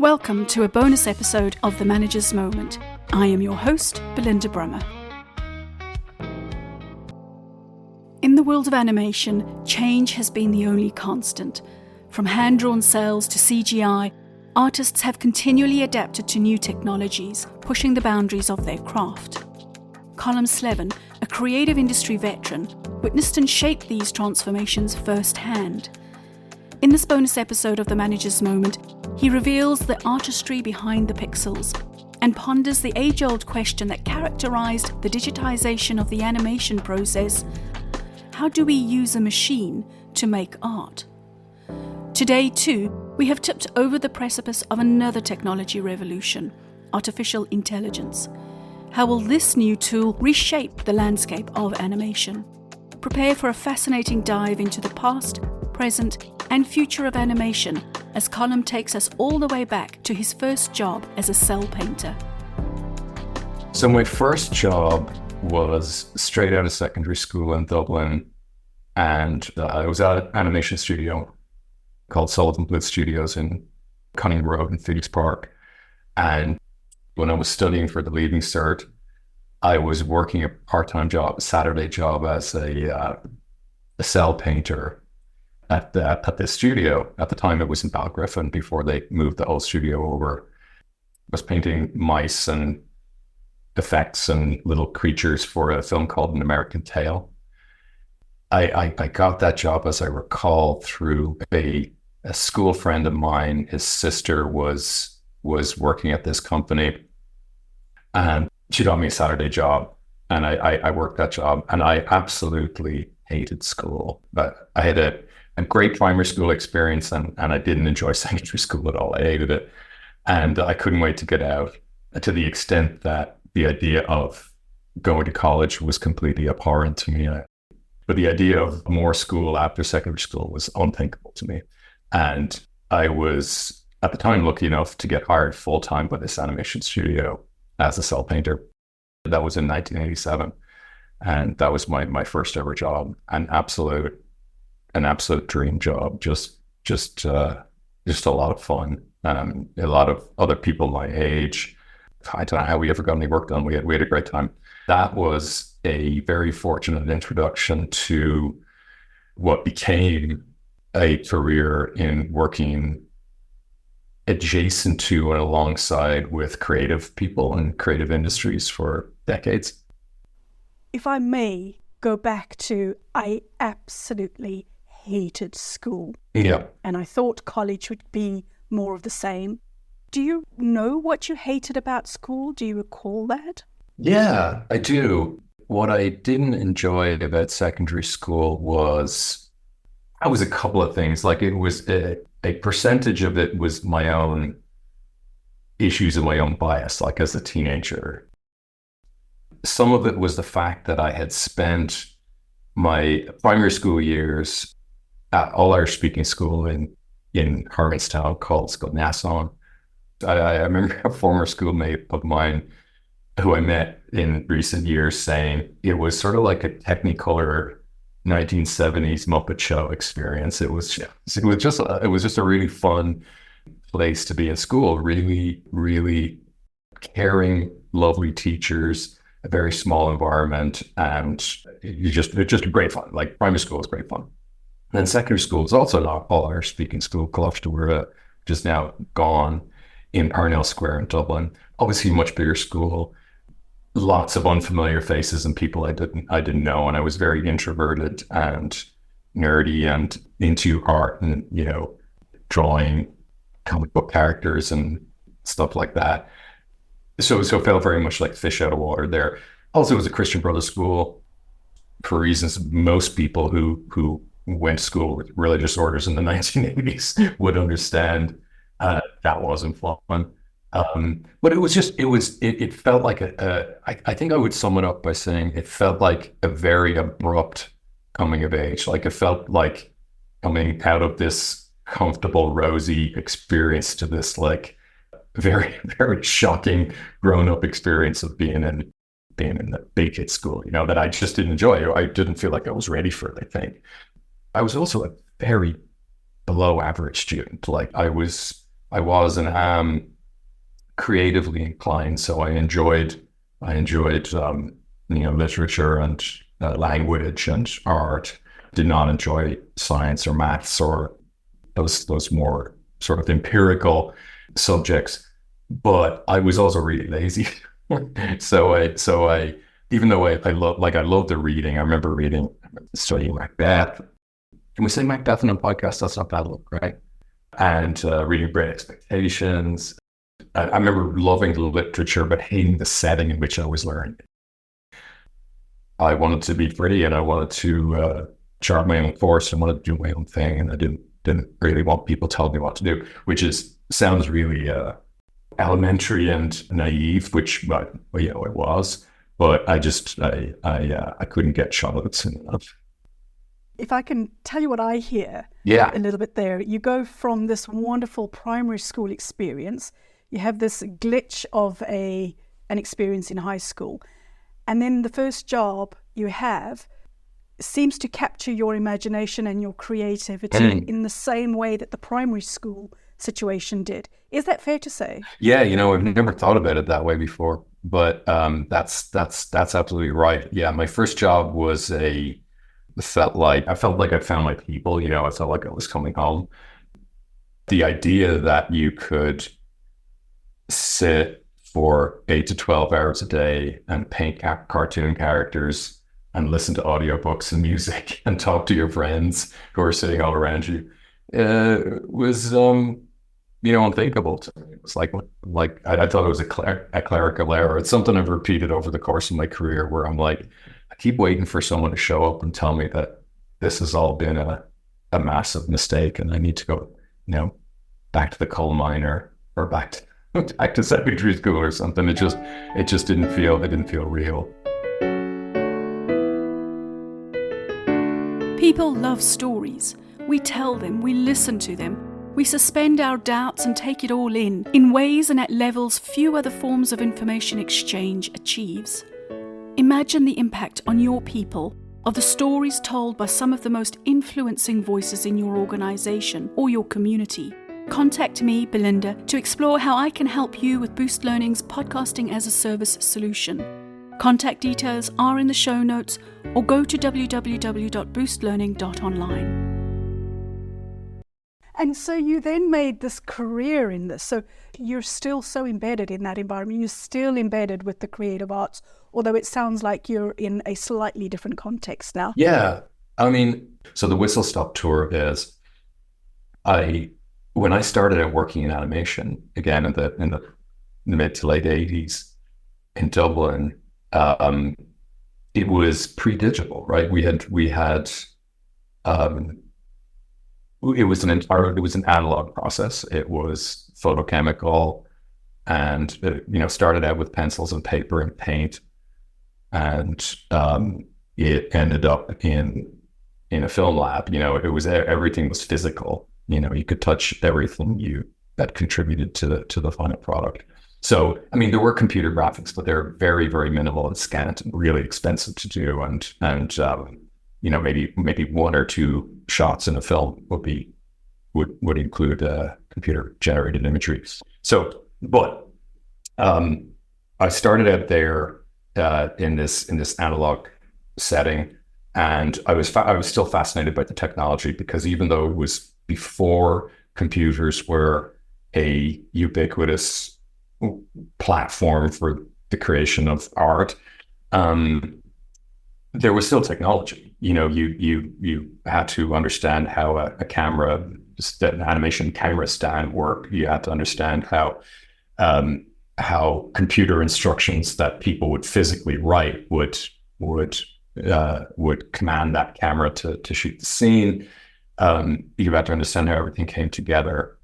Welcome to a bonus episode of The Manager's Moment. I am your host, Belinda Brummer. In the world of animation, change has been the only constant. From hand-drawn cells to CGI, artists have continually adapted to new technologies, pushing the boundaries of their craft. Colum Slevin, a creative industry veteran, witnessed and shaped these transformations firsthand. In this bonus episode of The Manager's Moment, he reveals the artistry behind the pixels and ponders the age-old question that characterized the digitisation of the animation process: how do we use a machine to make art? Today, too, we have tipped over the precipice of another technology revolution: artificial intelligence. How will this new tool reshape the landscape of animation? Prepare for a fascinating dive into the past, present, and future of animation as Colum takes us all the way back to his first job as a cell painter. So my first job was straight out of secondary school in Dublin, and I was at an animation studio called Sullivan Bluth Studios in Cunningham Road in Phoenix Park. And when I was studying for the Leaving Cert, I was working a part-time job, a Saturday job as a cell painter at this studio. At the time, it was in Balgriffin before they moved the whole studio over. I was painting mice and effects and little creatures for a film called An American Tale. I got that job, as I recall, through a school friend of mine. His sister was working at this company, and she got me a Saturday job, and I worked that job, and I absolutely hated school. But I had a great primary school experience, and I didn't enjoy secondary school at all. I hated it, and I couldn't wait to get out, to the extent that the idea of going to college was completely abhorrent to me. But the idea of more school after secondary school was unthinkable to me. And I was, at the time, lucky enough to get hired full-time by this animation studio as a cell painter. That was in 1987. And that was my first ever job. An absolute dream job. Just a lot of fun. A lot of other people my age. I don't know how we ever got any work done. We had a great time. That was a very fortunate introduction to what became a career in working adjacent to and alongside with creative people and creative industries for decades. If I may go back to, I absolutely hated school. Yeah. And I thought college would be more of the same. Do you know what you hated about school? Do you recall that? Yeah, I do. What I didn't enjoy about secondary school was a couple of things. Like, it was a percentage of it was my own issues and my own bias, like as a teenager. Some of it was the fact that I had spent my primary school years at all-Irish speaking school in Harmonstown called Nassau. I remember a former schoolmate of mine who I met in recent years saying it was sort of like a Technicolor 1970s Muppet Show experience. It was just a really fun place to be in school. Really, really caring, lovely teachers, a very small environment, and it's just great fun. Like, primary school was great fun. And then secondary school was also not all Irish speaking school. Colchester, just now gone, in Parnell Square in Dublin. Obviously a much bigger school, lots of unfamiliar faces and people I didn't know, and I was very introverted and nerdy and into art and, drawing comic book characters and stuff like that. So it felt very much like fish out of water there. Also, it was a Christian Brothers school for reasons most people who went to school with religious orders in the 1980s would understand. That wasn't fun. But it felt like I think I would sum it up by saying it felt like a very abrupt coming of age. Like, it felt like coming out of this comfortable, rosy experience to this, like, very, very shocking grown-up experience of being in the big kid school, that I just didn't enjoy. I didn't feel like I was ready for it, I think. I was also a very below average student. Like, I was I was and am creatively inclined, so I enjoyed literature and language and art. Did not enjoy science or maths or those more sort of empirical subjects. But I was also really lazy. So I even though I love the reading. I remember studying Macbeth. Can we say Macbeth on a podcast? That's not bad luck, right? And reading Great Expectations. I remember loving the literature, but hating the setting in which I was learning. I wanted to be pretty, and I wanted to chart my own course, and wanted to do my own thing, and I didn't really want people telling me what to do, which sounds really elementary and naive, which it was. But I couldn't get Charlotte enough. If I can tell you what I hear Yeah. a little bit there, you go from this wonderful primary school experience, you have this glitch of an experience in high school, and then the first job you have seems to capture your imagination and your creativity in the same way that the primary school situation did. Is that fair to say? Yeah, I've never thought about it that way before, but that's absolutely right. Yeah, my first job was I felt like I found my people. I felt like I was coming home. The idea that you could sit for 8 to 12 hours a day and paint cartoon characters and listen to audiobooks and music and talk to your friends who are sitting all around you was unthinkable to me. It was like I thought it was a clerical error. It's something I've repeated over the course of my career, where I'm like, I keep waiting for someone to show up and tell me that this has all been a massive mistake, and I need to go, back to the coal mine or back to secondary school or something. It just didn't feel real. People love stories. We tell them, we listen to them. We suspend our doubts and take it all in ways and at levels few other forms of information exchange achieves. Imagine the impact on your people of the stories told by some of the most influencing voices in your organisation or your community. Contact me, Belinda, to explore how I can help you with Boost Learning's Podcasting as a Service solution. Contact details are in the show notes, or go to www.boostlearning.online. And so you then made this career in this. So you're still so embedded in that environment. You're still embedded with the creative arts, although it sounds like you're in a slightly different context now. Yeah. So the Whistle Stop tour is, when I started out working in animation, again in the mid to late 80s in Dublin, it was pre-digital, right? It was an analog process. It was photochemical, and started out with pencils and paper and paint, and it ended up in a film lab. Everything was physical. You could touch everything that contributed to the final product. So, there were computer graphics, but they're very, very minimal and scant and really expensive to do. And maybe one or two shots in a film would include computer generated imagery. So, but I started out there in this analog setting, and I was still fascinated by the technology, because even though it was before computers were a ubiquitous platform for the creation of art, there was still technology. You had to understand how an animation camera stand worked. You had to understand how computer instructions that people would physically write would command that camera to shoot the scene. You had to understand how everything came together.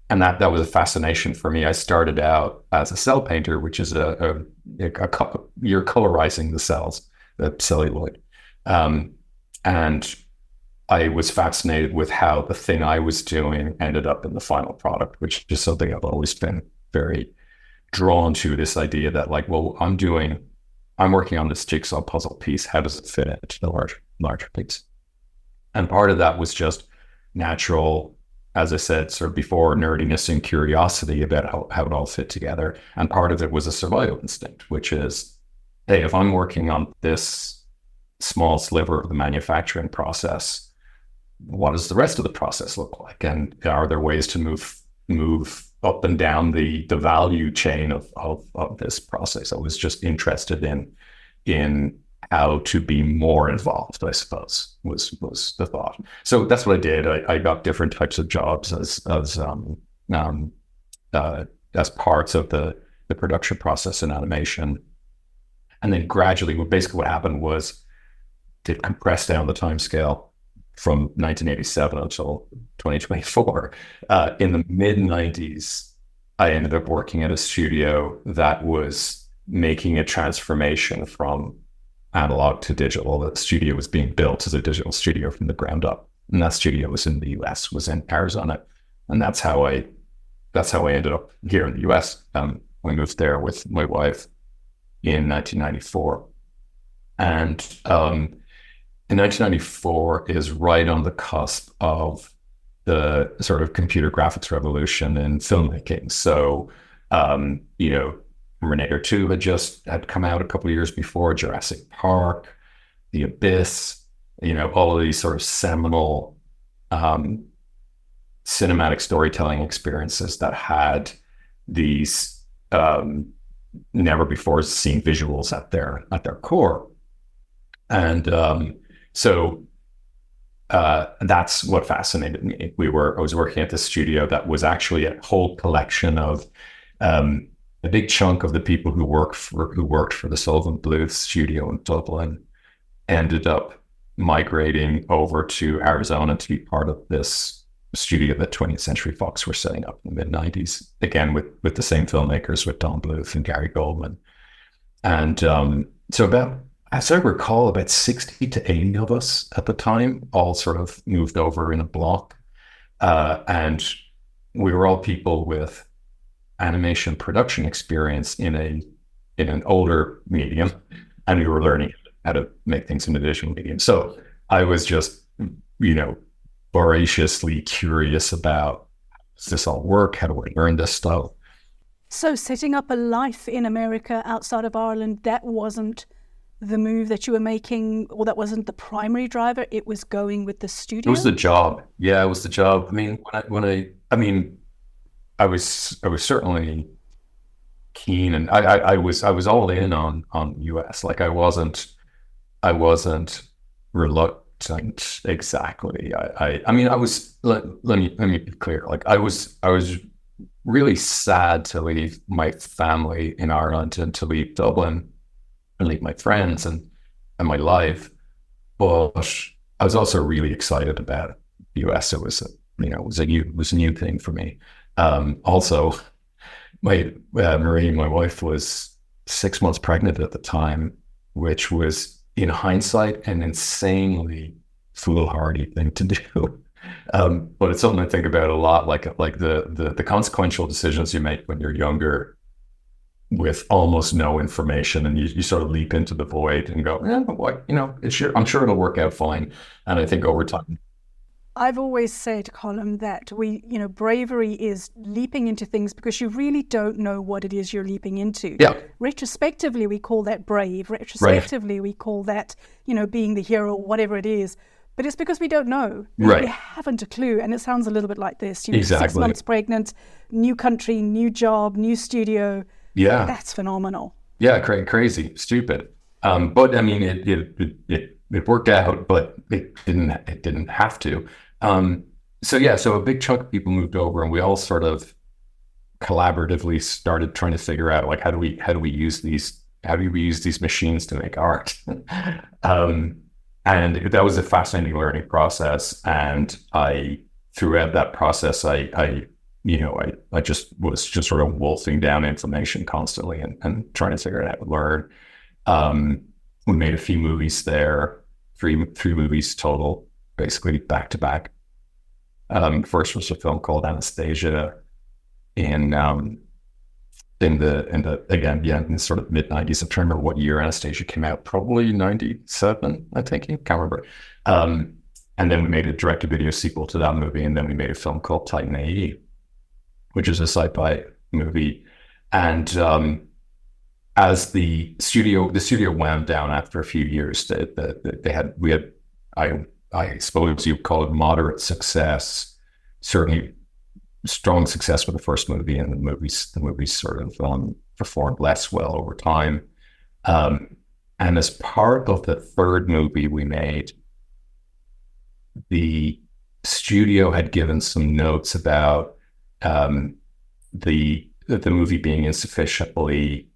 And that was a fascination for me. I started out as a cell painter, which is you're colorizing the cells, the celluloid. And I was fascinated with how the thing I was doing ended up in the final product, which is something I've always been very drawn to, this idea that I'm working on this jigsaw puzzle piece. How does it fit into the larger piece? And part of that was just natural as I said, sort of before, nerdiness and curiosity about how it all fit together. And part of it was a survival instinct, which is, hey, if I'm working on this small sliver of the manufacturing process, what does the rest of the process look like? And are there ways to move up and down the value chain of this process? I was just interested in how to be more involved, I suppose, was the thought. So that's what I did. I got different types of jobs as parts of the production process in animation. And then gradually, basically what happened was to compress down the time scale from 1987 until 2024. In the mid-90s, I ended up working at a studio that was making a transformation from analog to digital. The studio was being built as a digital studio from the ground up. And that studio was in the US, was in Arizona. And that's how I ended up here in the US. We moved there with my wife in 1994. And in 1994 is right on the cusp of the sort of computer graphics revolution in filmmaking. So, Terminator 2 had come out a couple of years before, Jurassic Park, The Abyss, all of these sort of seminal cinematic storytelling experiences that had these never before seen visuals at their core. And so that's what fascinated me. I was working at this studio that was actually a whole collection of a big chunk of the people who worked for the Sullivan Bluth studio in Dublin ended up migrating over to Arizona to be part of this studio that 20th Century Fox were setting up in the mid-90s, again with the same filmmakers, with Don Bluth and Gary Goldman. And so as I recall, about 60 to 80 of us at the time all sort of moved over in a block. And we were all people with animation production experience in an older medium, and we were learning how to make things in a visual medium. So I was just, voraciously curious about, does this all work? How do I learn this stuff? So setting up a life in America outside of Ireland, that wasn't the move that you were making, or that wasn't the primary driver? It was going with the studio? It was the job. Yeah, it was the job. I mean, I was certainly keen, and I was all in on US. Like I wasn't reluctant exactly. I mean I was, let me be clear. Like I was really sad to leave my family in Ireland and to leave Dublin and leave my friends and my life, but I was also really excited about the US. It was a new thing for me. Also, Marie, my wife, was 6 months pregnant at the time, which was, in hindsight, an insanely foolhardy thing to do. But it's something I think about a lot, like the consequential decisions you make when you're younger with almost no information, and you sort of leap into the void and go, I'm sure it'll work out fine. And I think over time, I've always said, Colum, that bravery is leaping into things because you really don't know what it is you're leaping into. Yeah. Retrospectively, we call that brave. Retrospectively, we call that, being the hero, whatever it is. But it's because we don't know. Right. We haven't a clue. And it sounds a little bit like this. Exactly. 6 months pregnant, new country, new job, new studio. Yeah. That's phenomenal. Yeah, crazy, stupid. But I mean, it worked out, but it didn't have to. So a big chunk of people moved over, and we all sort of collaboratively started trying to figure out, like, how do we use these machines to make art? And that was a fascinating learning process. And throughout that process, I just was sort of wolfing down information constantly and trying to figure out how to learn. We made a few movies there, three movies total, basically back to back. First was a film called Anastasia in the sort of mid-90s. I'm trying to remember what year Anastasia came out, probably 97, I think. I can't remember. And then we made a direct-to-video sequel to that movie, and then we made a film called Titan AE, which is a sci-fi movie. And as the studio wound down after a few years, we had I suppose you'd call it moderate success, certainly strong success with the first movie, and the movies sort of performed less well over time. And as part of the third movie we made, the studio had given some notes about the movie being insufficiently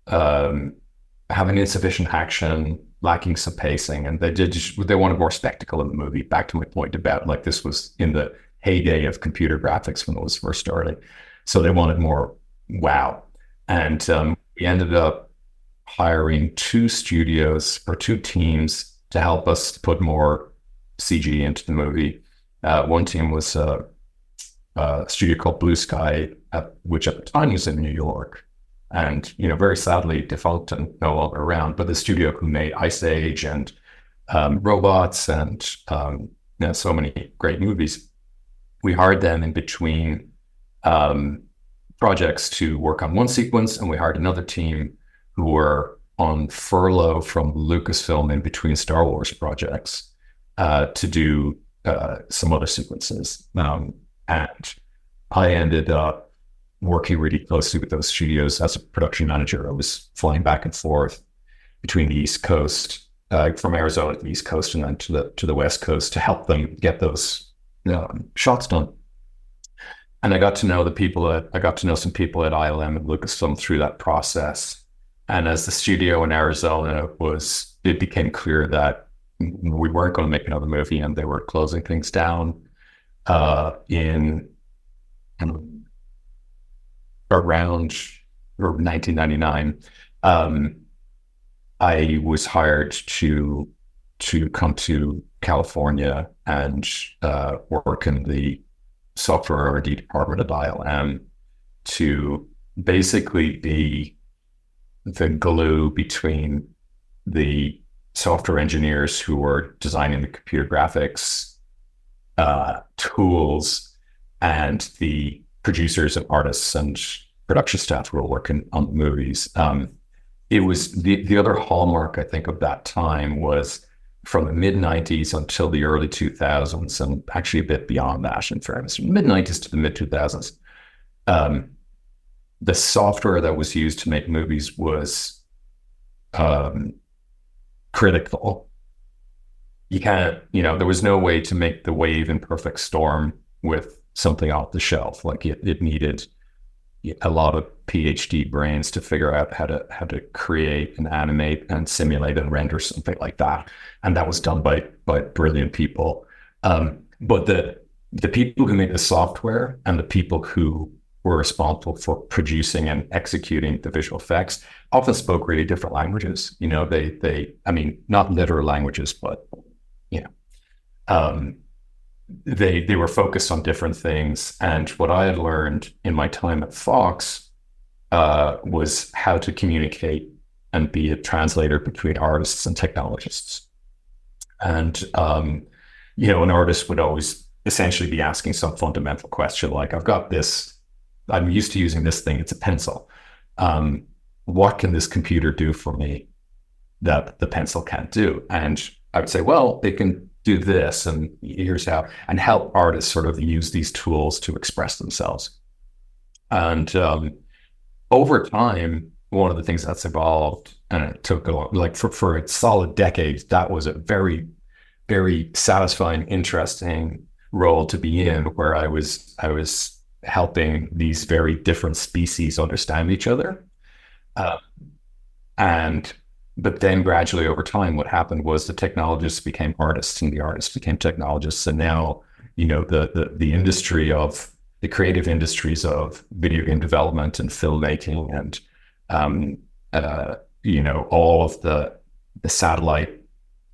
having insufficient action, lacking some pacing, and they wanted more spectacle in the movie. Back to my point about like this was in the heyday of computer graphics when it was first starting, so they wanted more wow. And we ended up hiring two teams to help us put more CG into the movie. One team was a studio called Blue Sky, which at the time was in New York, and very sadly defunct and no longer around. But the studio who made Ice Age and Robots and so many great movies, we hired them in between projects to work on one sequence, and we hired another team who were on furlough from Lucasfilm in between Star Wars projects to do some other sequences. And I ended up working really closely with those studios as a production manager. I was flying back and forth between the East Coast, from Arizona to the East Coast, and then to the West Coast to help them get those shots done. And I got to know some people at ILM and Lucasfilm through that process. And as the studio in Arizona it became clear that we weren't going to make another movie, and they were closing things down in around 1999. I was hired to come to California and work in the software R&D department at ILM to basically be the glue between the software engineers who were designing the computer graphics tools and the producers and artists and production staff who were working on the movies. It was the other hallmark, I think, of that time was from the mid-90s until the early 2000s, and actually a bit beyond that, in fairness, from the mid-90s to the mid-2000s. The software that was used to make movies was critical. You can't, there was no way to make the wave in perfect storm with something off the shelf. Like it needed a lot of PhD brains to figure out how to create and animate and simulate and render something like that. And that was done by brilliant people. But the people who made the software and the people who were responsible for producing and executing the visual effects often spoke really different languages. I mean, not literal languages, but they were focused on different things. And what I had learned in my time at Fox was how to communicate and be a translator between artists and technologists. And an artist would always essentially be asking some fundamental question like, I've got this, I'm used to using this thing, it's a pencil. What can this computer do for me that the pencil can't do? And I would say, well, they can do this, and here's how, and help artists sort of use these tools to express themselves. And over time, one of the things that's evolved, and it took for a solid decade, that was a very, very satisfying, interesting role to be in, where I was helping these very different species understand each other. But then gradually over time, what happened was the technologists became artists and the artists became technologists. And now, the industry of the creative industries of video game development and filmmaking and, all of the satellite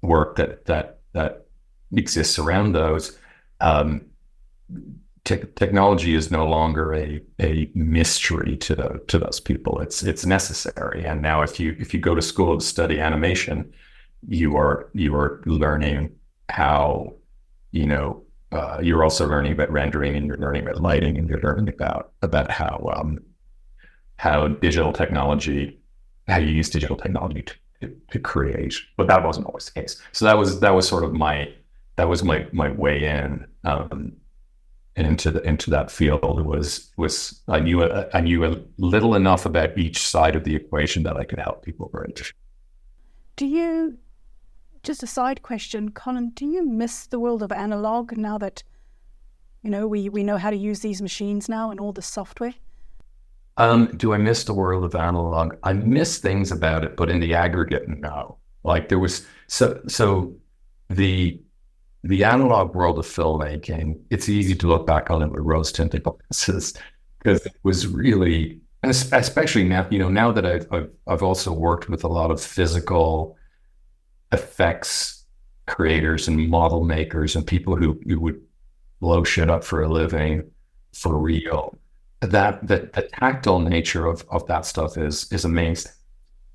work that exists around those, technology is no longer a mystery to those people. It's necessary. And now if you go to school to study animation, you are learning how you're also learning about rendering, and you're learning about lighting, and you're learning about how digital technology, how you use digital technology to create. But that wasn't always the case. So that was sort of my way in, into that field. Was I knew a little enough about each side of the equation that I could help people bridge. Do you, just a side question, Colin, do you miss the world of analog now that, we know how to use these machines now and all the software? Do I miss the world of analog? I miss things about it, but in the aggregate, no. Like there was, so the analog world of filmmaking, it's easy to look back on it with rose-tinted glasses, because it was really, and especially now, now that I've also worked with a lot of physical effects creators and model makers and people who would blow shit up for a living for real. That the tactile nature of that stuff is amazing.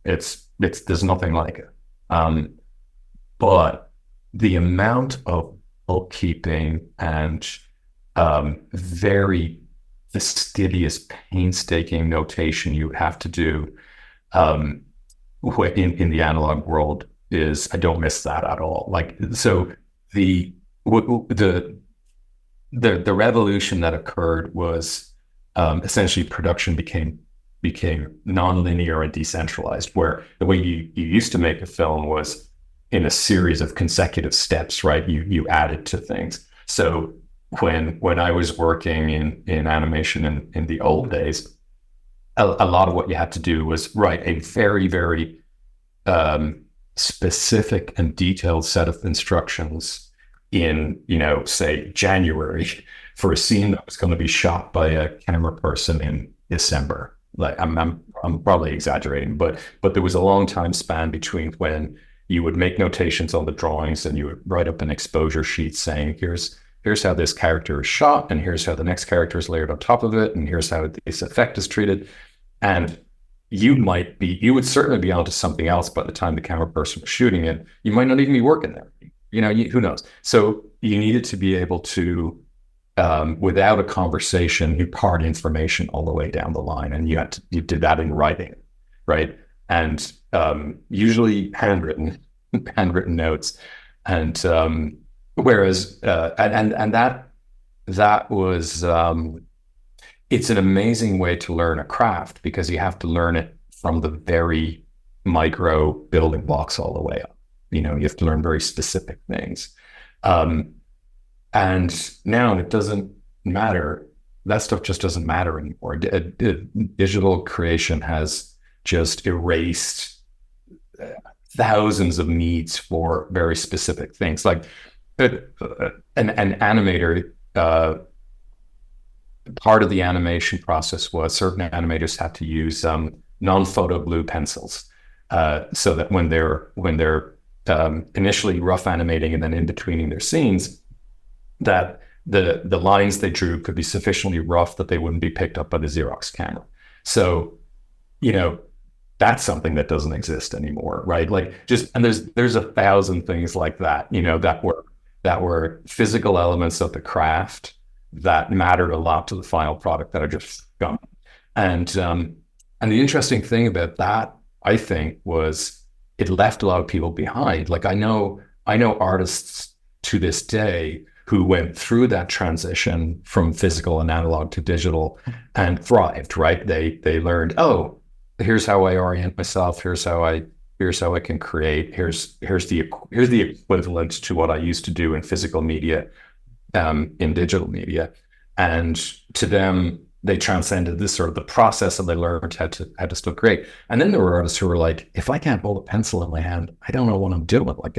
It's there's nothing like it. But the amount of bookkeeping and very fastidious, painstaking notation you have to do in the analog world is, I don't miss that at all. Like, so the revolution that occurred was essentially production became nonlinear and decentralized, where the way you used to make a film was in a series of consecutive steps, right? You added to things. So when I was working in animation in the old days, a lot of what you had to do was write a very, very specific and detailed set of instructions in, say January, for a scene that was going to be shot by a camera person in December. Like I'm probably exaggerating, but there was a long time span between when you would make notations on the drawings and you would write up an exposure sheet saying, here's how this character is shot, and here's how the next character is layered on top of it, and here's how this effect is treated. And you would certainly be onto something else by the time the camera person was shooting it. You might not even be working there. Who knows? So you needed to be able to, without a conversation, impart information all the way down the line, and you did that in writing, right? And usually handwritten notes, and whereas that was it's an amazing way to learn a craft, because you have to learn it from the very micro building blocks all the way up. You have to learn very specific things. And now it doesn't matter. That stuff just doesn't matter anymore. Digital creation has just erased thousands of needs for very specific things. Like an animator, part of the animation process was certain animators had to use non-photo blue pencils, so that when they're initially rough animating and then in betweening their scenes, that the lines they drew could be sufficiently rough that they wouldn't be picked up by the Xerox camera. So, that's something that doesn't exist anymore, right? Like and there's 1,000 things like that, that were physical elements of the craft that mattered a lot to the final product that are just gone. And the interesting thing about that, I think, was it left a lot of people behind. Like I know artists to this day who went through that transition from physical and analog to digital and thrived, right? They learned, oh, here's how I orient myself. Here's how I can create. Here's the equivalent to what I used to do in physical media, in digital media. And to them, they transcended this sort of the process, and they learned how to still create. And then there were artists who were like, if I can't hold a pencil in my hand, I don't know what I'm doing. Like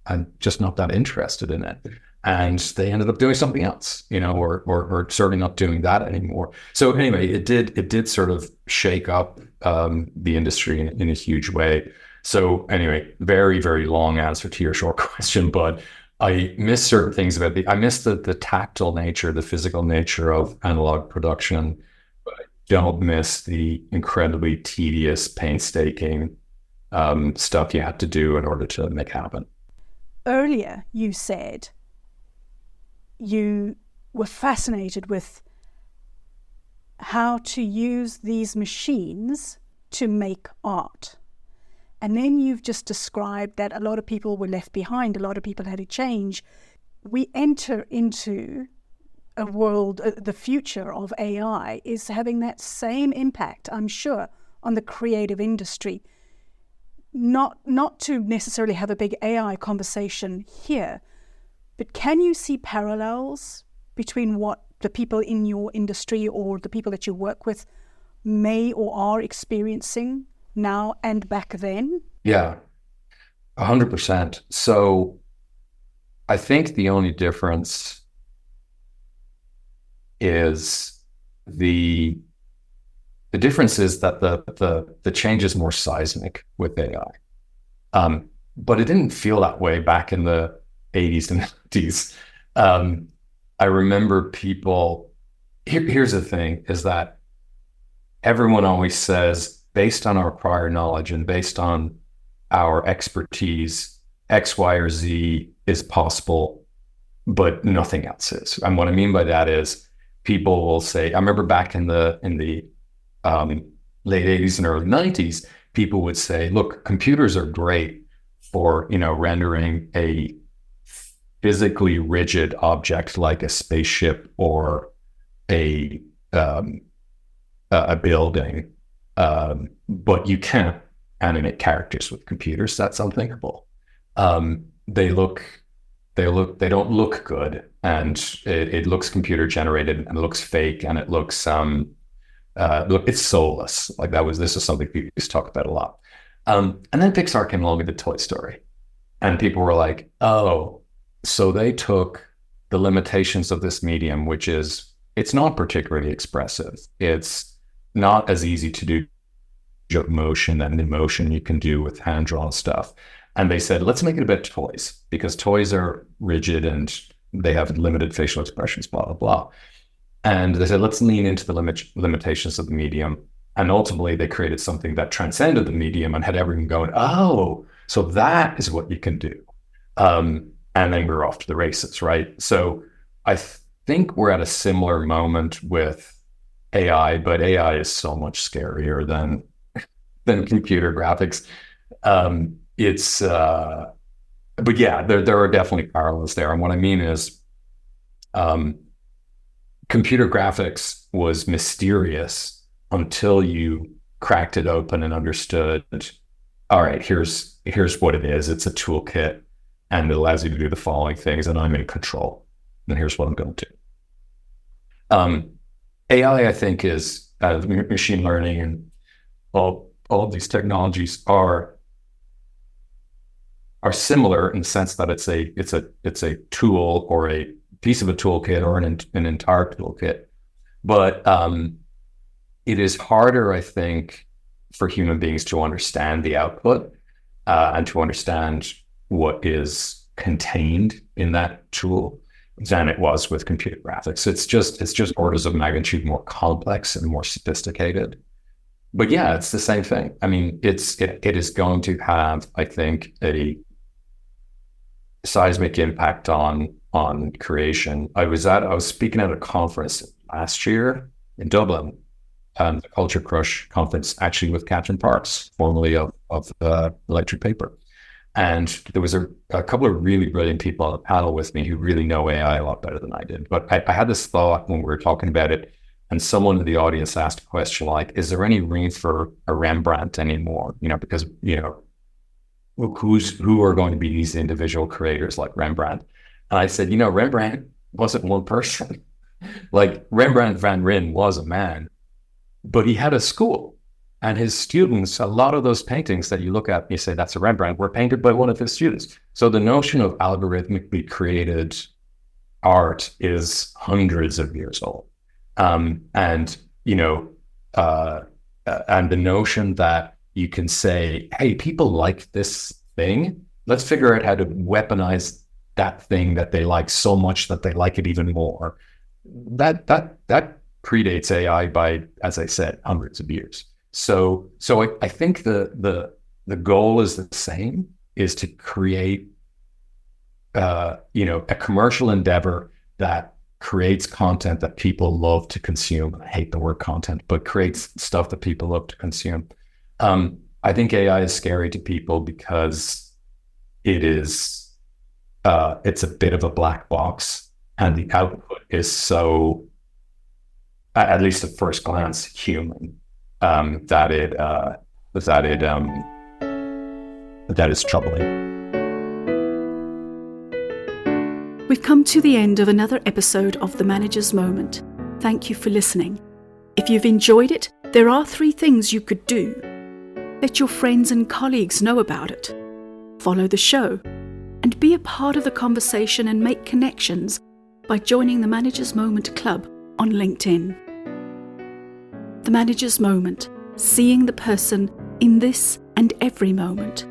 I'm just not that interested in it. And they ended up doing something else, or certainly not doing that anymore. So anyway, it did sort of shake up the industry in a huge way. So anyway, very, very long answer to your short question, but I miss certain things I miss the tactile nature, the physical nature of analog production, but I don't miss the incredibly tedious, painstaking stuff you had to do in order to make happen. Earlier, you said you were fascinated with how to use these machines to make art. And then you've just described that a lot of people were left behind, a lot of people had to change. We enter into a world, the future of AI is having that same impact, I'm sure, on the creative industry. Not to necessarily have a big AI conversation here, but can you see parallels between what the people in your industry or the people that you work with may or are experiencing now and back then? Yeah, 100%. So I think the only difference is the difference is that the change is more seismic with AI. But it didn't feel that way back in the 80s and 90s. I remember people, here's the thing, is that everyone always says, based on our prior knowledge and based on our expertise, X, Y, or Z is possible, but nothing else is. And what I mean by that is people will say, I remember back in the late 80s and early 90s, people would say, look, computers are great for, rendering a physically rigid object like a spaceship or a building, but you can't animate characters with computers. That's unthinkable. They don't look good, and it looks computer generated, and it looks fake, and it looks it's soulless. This is something people used to talk about a lot. And then Pixar came along with the Toy Story, and people were like, oh, so they took the limitations of this medium, which is it's not particularly expressive. It's not as easy to do motion and emotion you can do with hand-drawn stuff. And they said, let's make it about toys, because toys are rigid and they have limited facial expressions, blah, blah, blah. And they said, let's lean into the limitations of the medium. And ultimately, they created something that transcended the medium and had everyone going, oh, so that is what you can do. And then we're off to the races, right? So I think we're at a similar moment with AI, but AI is so much scarier than computer graphics. But yeah, there are definitely parallels there. And what I mean is, computer graphics was mysterious until you cracked it open and understood, all right, here's what it is. It's a toolkit, and it allows you to do the following things, and I'm in control. And here's what I'm going to do. AI, I think, is machine learning, and all of these technologies are similar in the sense that it's a tool or a piece of a toolkit or an entire toolkit, but it is harder, I think, for human beings to understand the output and to understand what is contained in that tool than it was with computer graphics. It's just orders of magnitude more complex and more sophisticated. But yeah, it's the same thing. I mean, it is going to have, I think, a seismic impact on creation. I was speaking at a conference last year in Dublin, the Culture Crush conference, actually with Catherine Parks, formerly of Electric Paper. And there was a couple of really brilliant people on the panel with me who really know AI a lot better than I did. But I had this thought when we were talking about it, and someone in the audience asked a question like, is there any room for a Rembrandt anymore? Because, who are going to be these individual creators like Rembrandt? And I said, Rembrandt wasn't one person. Like, Rembrandt van Rijn was a man, but he had a school, and his students, a lot of those paintings that you look at and you say that's a Rembrandt, were painted by one of his students. So the notion of algorithmically created art is hundreds of years old. And the notion that you can say, hey, people like this thing, let's figure out how to weaponize that thing that they like so much that they like it even more. That predates AI by, as I said, hundreds of years. So I think the goal is the same, is to create a commercial endeavor that creates content that people love to consume. I hate the word content, but creates stuff that people love to consume. I think AI is scary to people because it's a bit of a black box, and the output is so, at least at first glance, human, that is troubling. We've come to the end of another episode of The Manager's Moment. Thank you for listening. If you've enjoyed it, there are 3 things you could do. Let your friends and colleagues know about it. Follow the show. And be a part of the conversation and make connections by joining the Manager's Moment Club on LinkedIn. The Manager's Moment, seeing the person in this and every moment.